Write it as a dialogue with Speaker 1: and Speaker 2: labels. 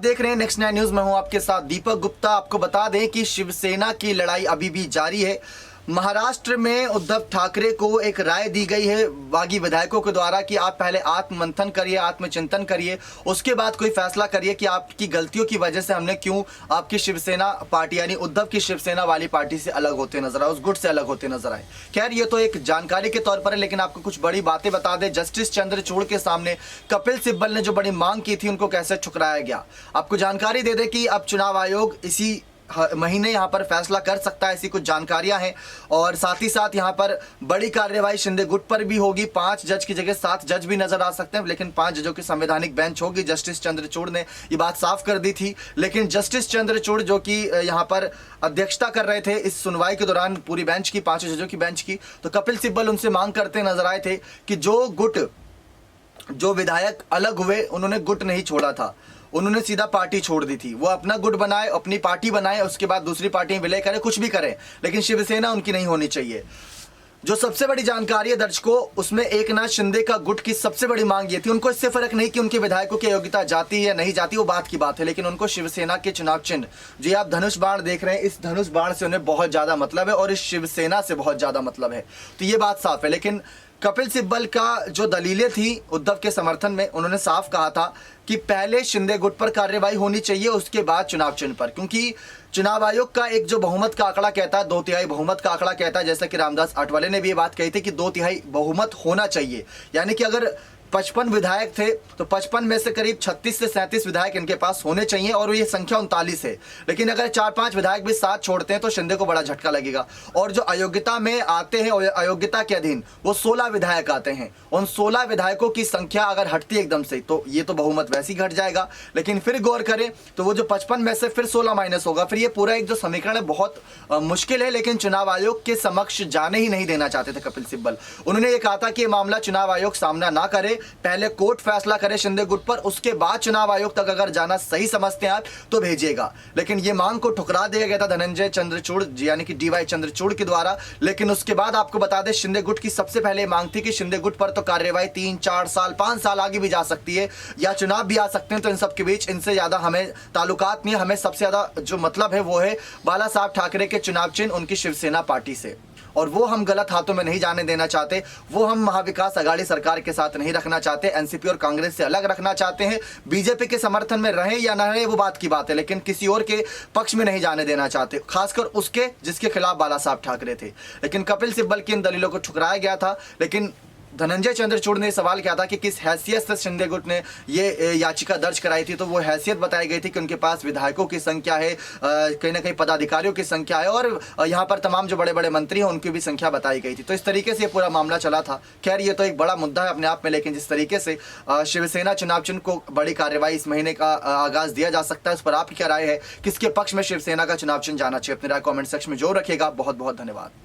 Speaker 1: देख रहे हैं नेक्स्ट 9 न्यूज में हूं आपके साथ दीपक गुप्ता। आपको बता दें कि शिवसेना की लड़ाई अभी भी जारी है। महाराष्ट्र में उद्धव ठाकरे को एक राय दी गई है बागी विधायकों के द्वारा कि आप पहले आत्ममंथन करिए, आत्मचिंतन करिए, उसके बाद कोई फैसला करिए कि आपकी गलतियों की वजह से हमने क्यों आपकी शिवसेना पार्टी यानी उद्धव की शिवसेना वाली पार्टी से अलग होते नजर आए, उस गुट से अलग होते नजर आए। खैर ये तो एक जानकारी के तौर पर है, लेकिन आपको कुछ बड़ी बातें बता दें। जस्टिस चंद्रचूड़ के सामने कपिल सिब्बल ने जो बड़ी मांग की थी उनको कैसे ठुकराया गया। आपको जानकारी दे दें कि अब चुनाव आयोग इसी महीने यहाँ पर फैसला कर सकता है, ऐसी कुछ जानकारियां हैं। और साथ ही साथ यहाँ पर बड़ी कार्यवाही शिंदे गुट पर भी होगी। 5 जज की जगह 7 जज भी नजर आ सकते हैं, लेकिन 5 जजों की संवैधानिक बेंच होगी। जस्टिस चंद्रचूड़ ने ये बात साफ कर दी थी। लेकिन जस्टिस चंद्रचूड़ जो कि यहाँ पर अध्यक्षता कर रहे थे इस सुनवाई के दौरान पूरी बेंच की, 5 जजों की बेंच की, तो कपिल सिब्बल उनसे मांग करते नजर आए थे कि जो विधायक अलग हुए उन्होंने गुट नहीं छोड़ा था, उन्होंने सीधा पार्टी छोड़ दी थी। वो अपना गुट बनाए, अपनी पार्टी बनाए, उसके बाद दूसरी पार्टी में विलय करें, कुछ भी करें, लेकिन शिवसेना उनकी नहीं होनी चाहिए। जो सबसे बड़ी जानकारी है दर्शकों, उसमें एकनाथ शिंदे का गुट की सबसे बड़ी मांग ये थी, उनको इससे फर्क नहीं कि उनके विधायकों की योग्यता जाती है या नहीं जाती, वो बात की बात है, लेकिन उनको शिवसेना के चुनाव चिन्ह, जी आप धनुष बाण देख रहे हैं, इस धनुष बाण से उन्हें बहुत ज्यादा मतलब है और इस शिवसेना से बहुत ज्यादा मतलब है। तो ये बात साफ है। लेकिन कपिल सिब्बल का जो दलीलें थी उद्धव के समर्थन में, उन्होंने साफ कहा था कि पहले शिंदे गुट पर कार्रवाई होनी चाहिए, उसके बाद चुनाव चिन्ह पर, क्योंकि चुनाव आयोग का एक जो बहुमत का आंकड़ा कहता है, 2/3 बहुमत का आंकड़ा कहता है, जैसा कि रामदास आठवले ने भी ये बात कही थी कि 2/3 बहुमत होना चाहिए। यानी कि अगर 55 विधायक थे तो 55 में से करीब 36 से 37 विधायक इनके पास होने चाहिए और ये संख्या 39 है। लेकिन अगर 4-5 विधायक भी साथ छोड़ते हैं तो शिंदे को बड़ा झटका लगेगा। और जो अयोग्यता में आते हैं, अयोग्यता के अधीन वो 16 विधायक आते हैं। उन 16 विधायकों की संख्या अगर हटती है एकदम से तो ये तो बहुमत वैसे ही घट जाएगा। लेकिन फिर गौर करें तो वो जो 55 में से फिर 16 माइनस होगा, फिर ये पूरा एक जो समीकरण है बहुत मुश्किल है। लेकिन चुनाव आयोग के समक्ष जाने ही नहीं देना चाहते थे कपिल सिब्बल। उन्होंने ये कहा था कि ये मामला चुनाव आयोग सामना ना करे, पहले कोर्ट फैसला करे शिंदे गुट पर, उसके बाद चुनाव आयोग तक अगर जाना सही समझते हैं आप तो भेजिएगा। लेकिन ये मांग को ठुकरा दिया गया था धनंजय चंद्रचूड़ यानी कि डीवाई चंद्रचूड़ के द्वारा। लेकिन उसके बाद आपको बता दें शिंदे गुट की सबसे पहले मांग थी कि शिंदे गुट पर तो कार्यवाही 3-4 साल 5 साल आगे भी जा सकती है या चुनाव भी आ सकते हैं, तो इन सब के बीच इनसे ज्यादा हमें ताल्लुकात नहीं है। हमें सबसे ज्यादा जो मतलब है वो है बाला साहब ठाकरे के चुनाव चिन्ह उनकी शिवसेना पार्टी से, और वो हम गलत हाथों में नहीं जाने देना चाहते। वो हम महाविकास अघाड़ी सरकार के साथ नहीं रखना चाहते, एनसीपी और कांग्रेस से अलग रखना चाहते हैं। बीजेपी के समर्थन में रहे या ना रहे वो बात की बात है, लेकिन किसी और के पक्ष में नहीं जाने देना चाहते, खासकर उसके जिसके खिलाफ बाला साहब ठाकरे थे। लेकिन कपिल सिब्बल की इन दलीलों को ठुकराया गया था। लेकिन धनंजय चंद्रचूड़ ने सवाल किया था कि किस हैसियत से शिंदे गुट ने ये याचिका दर्ज कराई थी, तो वो हैसियत बताई गई थी कि उनके पास विधायकों की संख्या है, कहीं ना कहीं पदाधिकारियों की संख्या है, और यहाँ पर तमाम जो बड़े बड़े मंत्री हैं उनकी भी संख्या बताई गई थी। तो इस तरीके से ये पूरा मामला चला था। खैर ये तो एक बड़ा मुद्दा है अपने आप में, लेकिन जिस तरीके से शिवसेना चुनाव चिन्ह को बड़ी कार्रवाई इस महीने का आगाज दिया जा सकता है, उस पर आपकी क्या राय है? किसके पक्ष में शिवसेना का चुनाव चिन्ह जाना चाहिए? अपनी राय कॉमेंट सेक्शन में जरूर रखिएगा। बहुत बहुत धन्यवाद।